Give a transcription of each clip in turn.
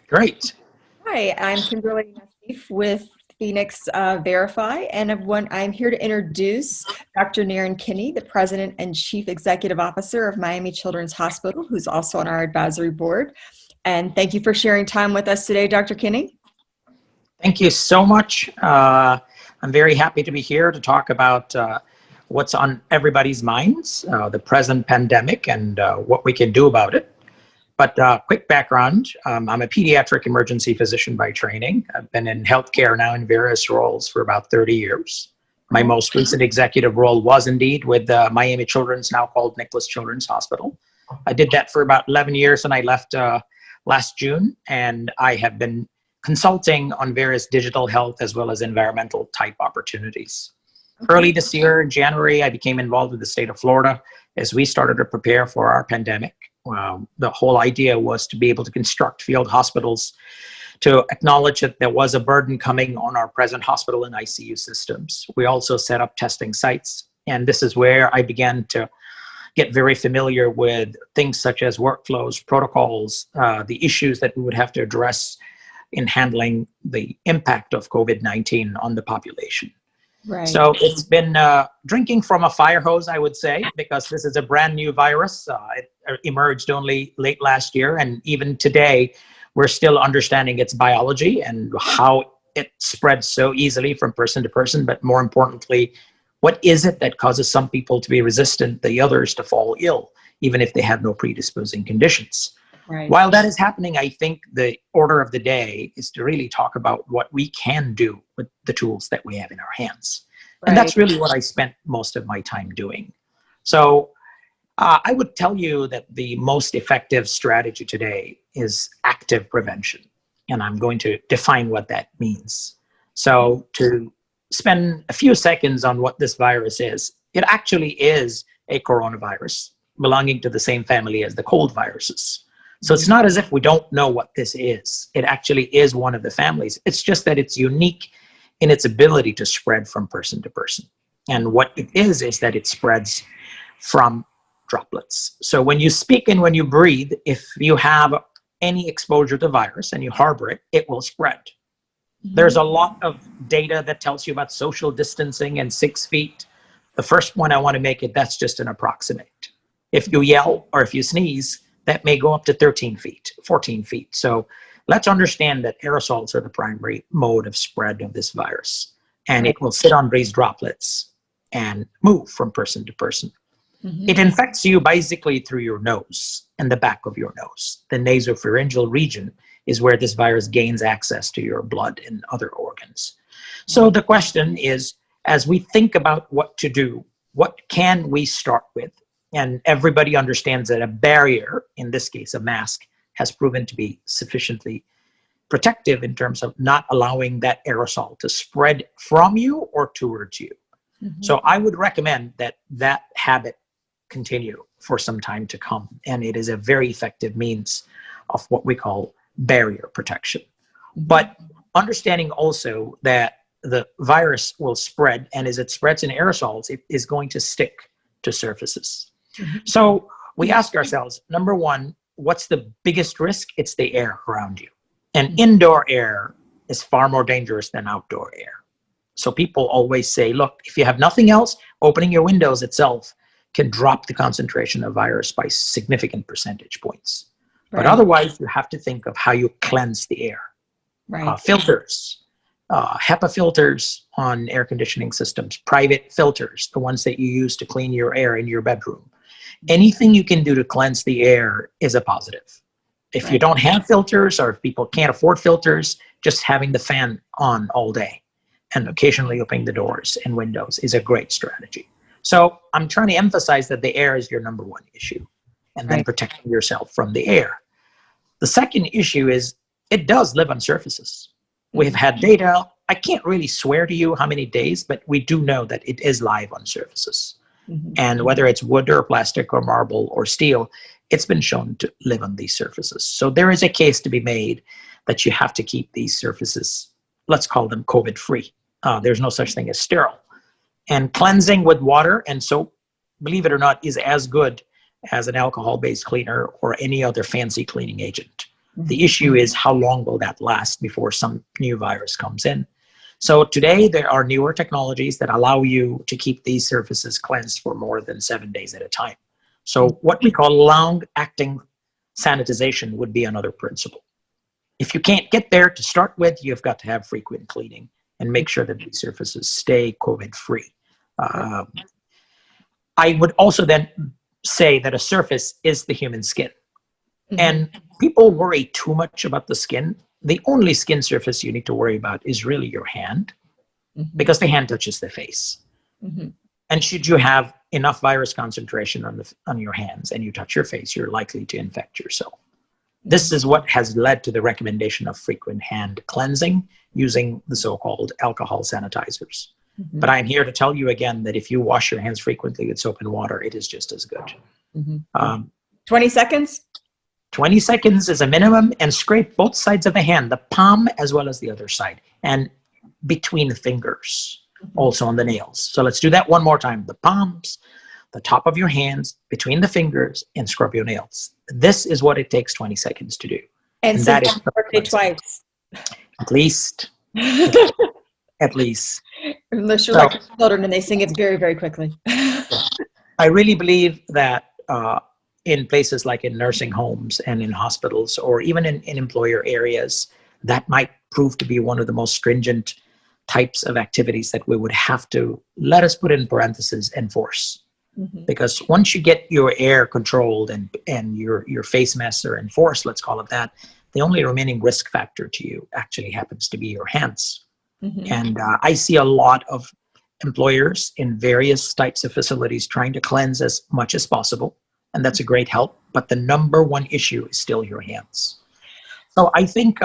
Great. Hi, I'm Kimberly Nasief with Fenix Verify, and I'm here to introduce Dr. Naren Kini, the President and Chief Executive Officer of Miami Children's Hospital, who's also on our advisory board. And thank you for sharing time with us today, Dr. Kini. Thank you so much. I'm very happy to be here to talk about what's on everybody's minds, the present pandemic, and what we can do about it. But quick background, I'm a pediatric emergency physician by training. I've been in healthcare now in various roles for about 30 years. My most recent executive role was indeed with Miami Children's, now called Nicholas Children's Hospital. I did that for about 11 years and I left last June, and I have been consulting on various digital health as well as environmental type opportunities. Early this year, in January, I became involved with the state of Florida as we started to prepare for our pandemic. The whole idea was to be able to construct field hospitals to acknowledge that there was a burden coming on our present hospital and ICU systems. We also set up testing sites, and this is where I began to get very familiar with things such as workflows, protocols, the issues that we would have to address in handling the impact of COVID-19 on the population. Right. So it's been drinking from a fire hose, I would say, because this is a brand new virus. It emerged only late last year, and even today, we're still understanding its biology and how it spreads so easily from person to person. But more importantly, what is it that causes some people to be resistant, the others to fall ill, even if they have no predisposing conditions? Right. While that is happening, I think the order of the day is to really talk about what we can do with the tools that we have in our hands. Right. And that's really what I spent most of my time doing. So I would tell you that the most effective strategy today is active prevention. And I'm going to define what that means. So to spend a few seconds on what this virus is, it actually is a coronavirus belonging to the same family as the cold viruses. So it's not as if we don't know what this is. It actually is one of the families. It's just that it's unique in its ability to spread from person to person. And what it is that it spreads from droplets. So when you speak and when you breathe, if you have any exposure to virus and you harbor it, it will spread. There's a lot of data that tells you about social distancing and 6 feet. The first one I want to make it, that's just an approximate. If you yell or if you sneeze, that may go up to 13 feet, 14 feet. So let's understand that aerosols are the primary mode of spread of this virus. And it will sit on raised droplets and move from person to person. It infects you basically through your nose and the back of your nose. The nasopharyngeal region is where this virus gains access to your blood and other organs. So the question is, as we think about what to do, what can we start with? And everybody understands that a barrier, in this case a mask, has proven to be sufficiently protective in terms of not allowing that aerosol to spread from you or towards you. So I would recommend that habit continue for some time to come. And it is a very effective means of what we call barrier protection. But understanding also that the virus will spread, and as it spreads in aerosols, it is going to stick to surfaces. So we ask ourselves, number one, what's the biggest risk? It's the air around you. And indoor air is far more dangerous than outdoor air. So people always say, look, if you have nothing else, opening your windows itself can drop the concentration of virus by significant percentage points. But otherwise, you have to think of how you cleanse the air. Filters, HEPA filters on air conditioning systems, private filters, the ones that you use to clean your air in your bedroom. Anything you can do to cleanse the air is a positive. If you don't have filters, or if people can't afford filters, just having the fan on all day and occasionally opening the doors and windows is a great strategy. So I'm trying to emphasize that the air is your number one issue, and then protecting yourself from the air. The second issue is it does live on surfaces. We've had data. I can't really swear to you how many days, but we do know that it is live on surfaces. And whether it's wood or plastic or marble or steel, it's been shown to live on these surfaces. So there is a case to be made that you have to keep these surfaces, let's call them COVID-free. There's no such thing as sterile. And cleansing with water and soap, believe it or not, is as good as an alcohol-based cleaner or any other fancy cleaning agent. The issue is how long will that last before some new virus comes in. So today there are newer technologies that allow you to keep these surfaces cleansed for more than 7 days at a time. So what we call long-acting sanitization would be another principle. If you can't get there to start with, you've got to have frequent cleaning and make sure that these surfaces stay COVID-free. I would also then say that a surface is the human skin. And people worry too much about the skin. The only skin surface you need to worry about is really your hand, because the hand touches the face. And should you have enough virus concentration on your hands and you touch your face, you're likely to infect yourself. This is what has led to the recommendation of frequent hand cleansing using the so-called alcohol sanitizers. But I'm here to tell you again that if you wash your hands frequently with soap and water, it is just as good. 20 seconds? 20 seconds is a minimum, and scrape both sides of the hand, the palm as well as the other side, and between the fingers, also on the nails. So let's do that one more time. The palms, the top of your hands, between the fingers, and scrub your nails. This is what it takes 20 seconds to do. And that is birthday twice. At least. At least. Unless you're like children and they sing it very, very quickly. I really believe that in places like in nursing homes and in hospitals, or even in employer areas, that might prove to be one of the most stringent types of activities that we would have to, let us put in parentheses, enforce. Because once you get your air controlled and your face masks are enforced, let's call it that, the only remaining risk factor to you actually happens to be your hands. And I see a lot of employers in various types of facilities trying to cleanse as much as possible. And that's a great help. But the number one issue is still your hands. So I think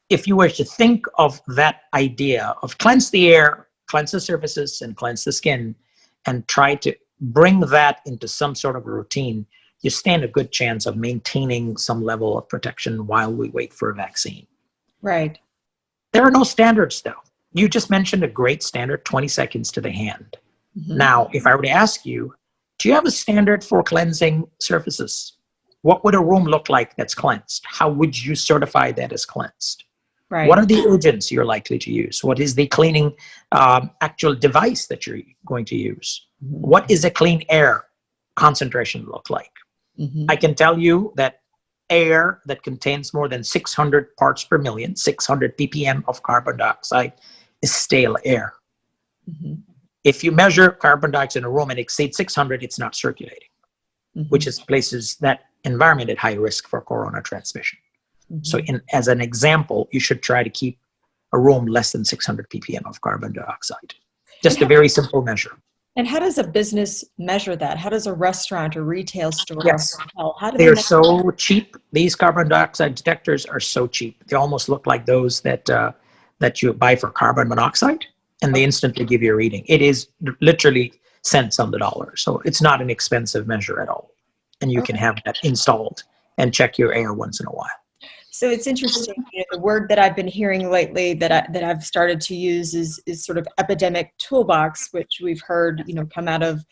if you were to think of that idea of cleanse the air, cleanse the surfaces, and cleanse the skin, and try to bring that into some sort of a routine, you stand a good chance of maintaining some level of protection while we wait for a vaccine. Right. There are no standards, though. You just mentioned a great standard, 20 seconds to the hand. Now, if I were to ask you, do you have a standard for cleansing surfaces? What would a room look like that's cleansed? How would you certify that as cleansed? Right. What are the agents you're likely to use? What is the cleaning actual device that you're going to use? What is a clean air concentration look like? I can tell you that air that contains more than 600 parts per million, 600 ppm of carbon dioxide, is stale air. If you measure carbon dioxide in a room and exceeds 600, it's not circulating, which is places that environment at high risk for corona transmission. So as an example, you should try to keep a room less than 600 ppm of carbon dioxide. Just a very simple measure. And how does a business measure that? How does a restaurant or retail store? Yes, how do they're so cheap. These carbon dioxide detectors are so cheap. They almost look like those that that you buy for carbon monoxide, and they instantly give you a reading. It is literally cents on the dollar. So it's not an expensive measure at all. And you can have that installed and check your air once in a while. So it's interesting. The word that I've been hearing lately that I've started to use is sort of epidemic toolbox, which we've heard, come out of,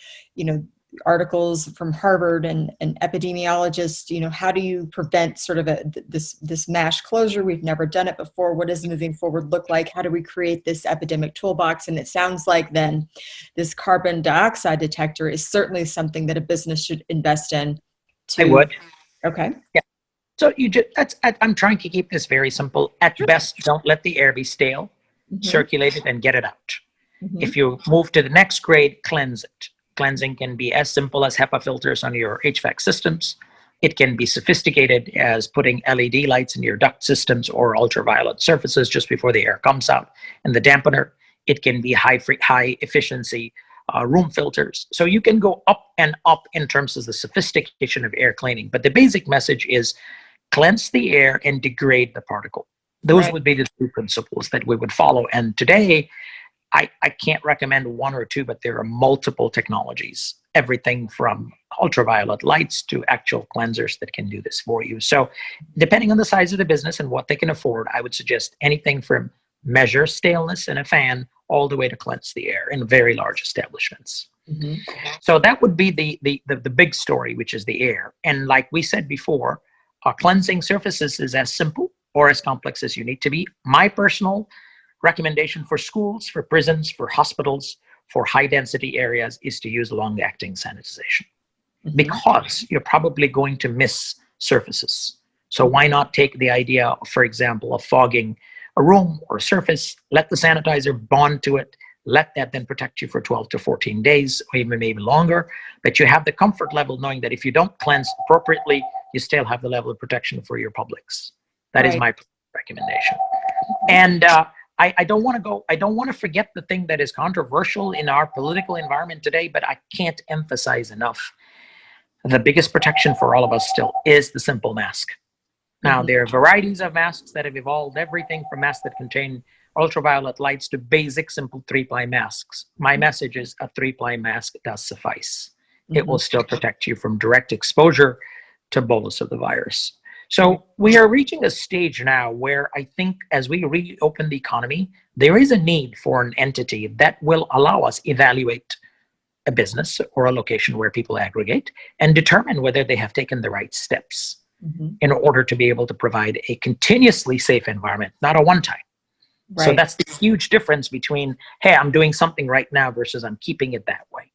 articles from Harvard and epidemiologists. How do you prevent sort of this mass closure? We've never done it before. What does moving forward look like? How do we create this epidemic toolbox? And it sounds like then this carbon dioxide detector is certainly something that a business should invest in. I would. Okay. Yeah. So I'm trying to keep this very simple. At best, don't let the air be stale. Circulate it and get it out. If you move to the next grade, cleanse it. Cleansing can be as simple as HEPA filters on your HVAC systems. It can be sophisticated as putting LED lights in your duct systems or ultraviolet surfaces just before the air comes out, and the dampener. It can be high efficiency room filters. So you can go up and up in terms of the sophistication of air cleaning. But the basic message is cleanse the air and degrade the particle. Those would be the two principles that we would follow. And today, I can't recommend one or two, but there are multiple technologies, everything from ultraviolet lights to actual cleansers that can do this for you. So depending on the size of the business and what they can afford, I would suggest anything from measure staleness in a fan all the way to cleanse the air in very large establishments. So that would be the big story, which is the air. And like we said before, cleansing surfaces is as simple or as complex as you need to be. My personal recommendation for schools, for prisons, for hospitals, for high density areas is to use long-acting sanitization, because you're probably going to miss surfaces. So why not take the idea, for example, of fogging a room or a surface, let the sanitizer bond to it, let that then protect you for 12 to 14 days, or even maybe longer. But you have the comfort level knowing that if you don't cleanse appropriately, you still have the level of protection for your publics. That is my recommendation. And I don't want to forget the thing that is controversial in our political environment today, but I can't emphasize enough. The biggest protection for all of us still is the simple mask. Now, there are varieties of masks that have evolved, everything from masks that contain ultraviolet lights to basic, simple 3-ply masks. My message is a 3-ply mask does suffice. It will still protect you from direct exposure to bolus of the virus. So we are reaching a stage now where I think as we reopen the economy, there is a need for an entity that will allow us evaluate a business or a location where people aggregate and determine whether they have taken the right steps in order to be able to provide a continuously safe environment, not a one-time. So that's the huge difference between, hey, I'm doing something right now versus I'm keeping it that way.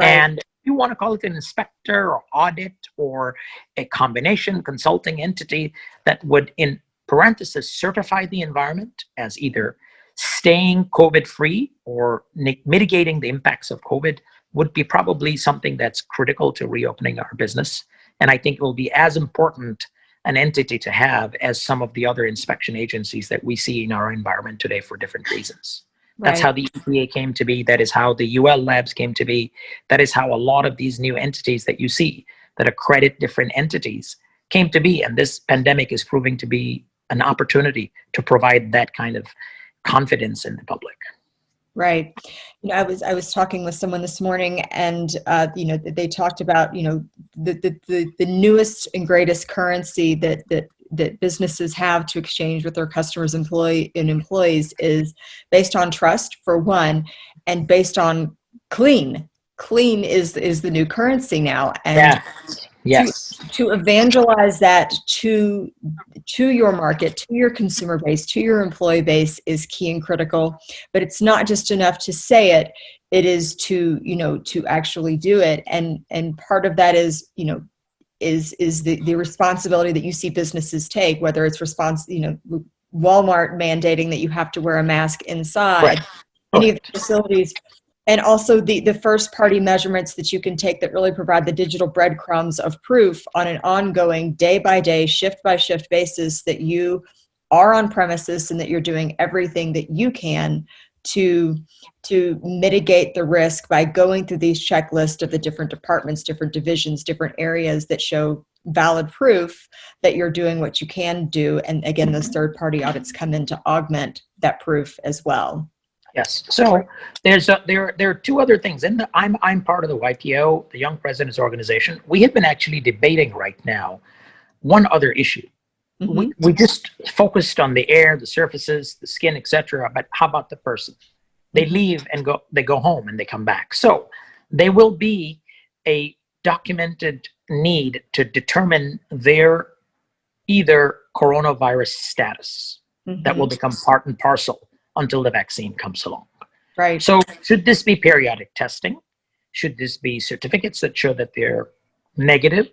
And if you want to call it an inspector or audit or a combination consulting entity that would, in parentheses, certify the environment as either staying COVID-free or mitigating the impacts of COVID, would be probably something that's critical to reopening our business. And I think it will be as important an entity to have as some of the other inspection agencies that we see in our environment today for different reasons. That's how the EPA came to be. That is how the UL labs came to be. That is how a lot of these new entities that you see that accredit different entities came to be. And this pandemic is proving to be an opportunity to provide that kind of confidence in the public. Right. You know, I was talking with someone this morning, and you know, they talked about, you know, the newest and greatest currency that businesses have to exchange with their customers, employees is based on trust, for one, and based on clean. Clean is the new currency now, and to evangelize that to your market, to your consumer base, to your employee base is key and critical. But it's not just enough to say it; it is to, you know, to actually do it. And part of that is, you know, is the responsibility that you see businesses take, whether it's Walmart mandating that you have to wear a mask inside any of the facilities. And also the first party measurements that you can take that really provide the digital breadcrumbs of proof on an ongoing day by day, shift by shift basis that you are on premises and that you're doing everything that you can to mitigate the risk by going through these checklists of the different departments, different divisions, different areas that show valid proof that you're doing what you can do. And again, those third party audits come in to augment that proof as well. Yes. So there are two other things. I'm part of the YPO, the Young Presidents Organization. We have been actually debating right now one other issue. We just focused on the air, the surfaces, the skin, etc. But how about the person? They leave and they go home and they come back. So there will be a documented need to determine their either coronavirus status that will become part and parcel until the vaccine comes along. Right. So should this be periodic testing? Should this be certificates that show that they're negative?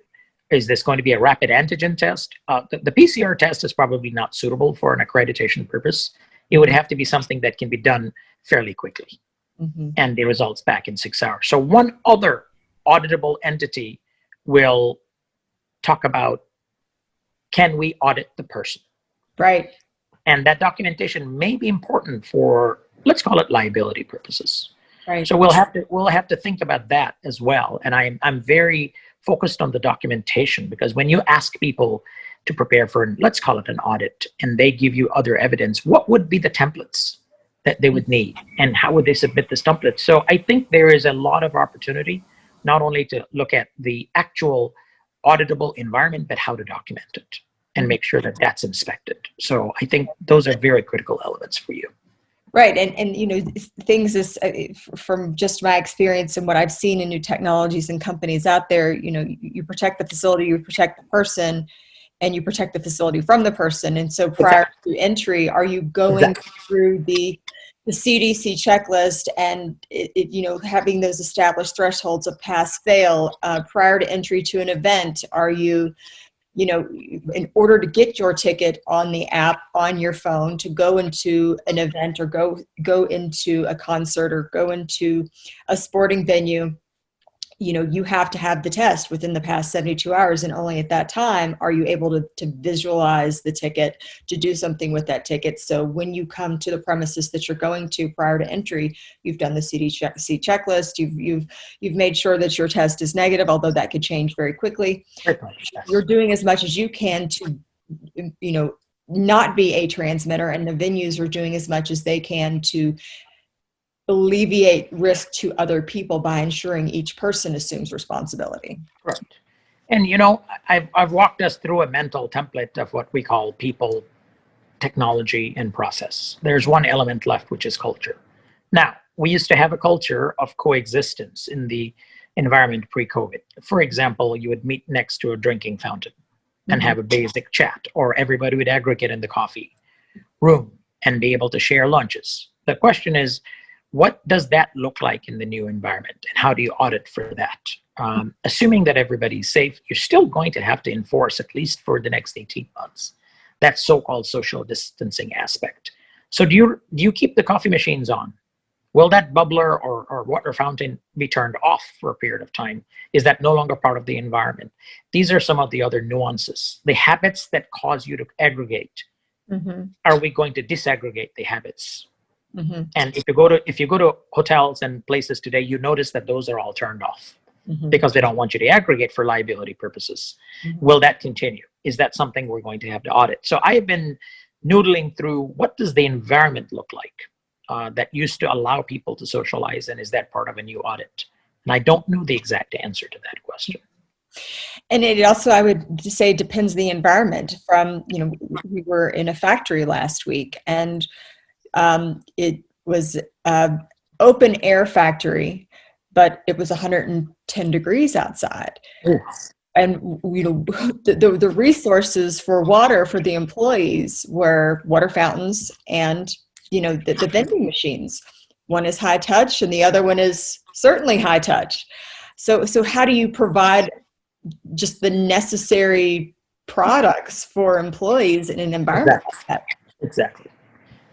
Is this going to be a rapid antigen test? The PCR test is probably not suitable for an accreditation purpose. It would have to be something that can be done fairly quickly and the results back in 6 hours. So one other auditable entity will talk about, can we audit the person? Right. And that documentation may be important for, let's call it, liability purposes. Right. So we'll have to think about that as well. And I'm very focused on the documentation, because when you ask people to prepare for, let's call it an audit, and they give you other evidence, what would be the templates that they would need, and how would they submit this template? So I think there is a lot of opportunity, not only to look at the actual auditable environment, but how to document it and make sure that that's inspected. So I think those are very critical elements for you. Right. And you know, things is from just my experience and what I've seen in new technologies and companies out there, you know, you protect the facility, you protect the person. and you protect the facility from the person. And so prior to entry, are you going through the CDC checklist and having those established thresholds of pass fail prior to entry to an event? Are you, in order to get your ticket on the app on your phone to go into an event or go into a concert or go into a sporting venue, you have to have the test within the past 72 hours, and only at that time are you able to visualize the ticket, to do something with that ticket. So when you come to the premises that you're going to prior to entry, you've done the CDC checklist, you've made sure that your test is negative, although that could change very quickly. You're doing as much as you can to, not be a transmitter, and the venues are doing as much as they can to alleviate risk to other people by ensuring each person assumes responsibility. Right. And I've walked us through a mental template of what we call people, technology, and process. There's one element left, which is culture. Now, we used to have a culture of coexistence in the environment pre-COVID. For example, you would meet next to a drinking fountain and have a basic chat, or everybody would aggregate in the coffee room and be able to share lunches. The question is, what does that look like in the new environment, and how do you audit for that? Assuming that everybody's safe, you're still going to have to enforce, at least for the next 18 months, that so-called social distancing aspect. So do you keep the coffee machines on? Will that bubbler or water fountain be turned off for a period of time? Is that no longer part of the environment? These are some of the other nuances. The habits that cause you to aggregate, are we going to disaggregate the habits? And if you go to hotels and places today, you notice that those are all turned off because they don't want you to aggregate for liability purposes. Will that continue? Is that something we're going to have to audit? So I have been noodling through, what does the environment look like that used to allow people to socialize, and is that part of a new audit? And I don't know the exact answer to that question. And it also, I would say, depends the environment. We were in a factory last week, and it was open air factory, but it was 110 degrees outside. And the resources for water for the employees were water fountains and the vending machines. One is high touch and the other one is certainly high touch. So how do you provide just the necessary products for employees in an environment like that?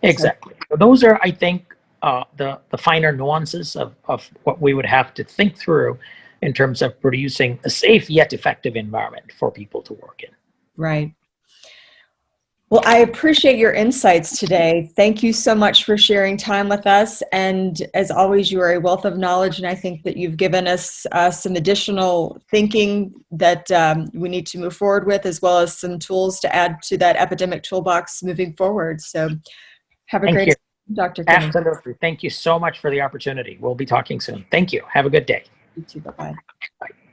Exactly. So those are, I think, the finer nuances of what we would have to think through in terms of producing a safe yet effective environment for people to work in. Right. Well, I appreciate your insights today. Thank you so much for sharing time with us. And as always, you are a wealth of knowledge, and I think that you've given us some additional thinking that we need to move forward with, as well as some tools to add to that epidemic toolbox moving forward. So have a great day, Dr. Kini. Absolutely. Thank you so much for the opportunity. We'll be talking soon. Thank you. Have a good day. You too. Bye-bye. Bye.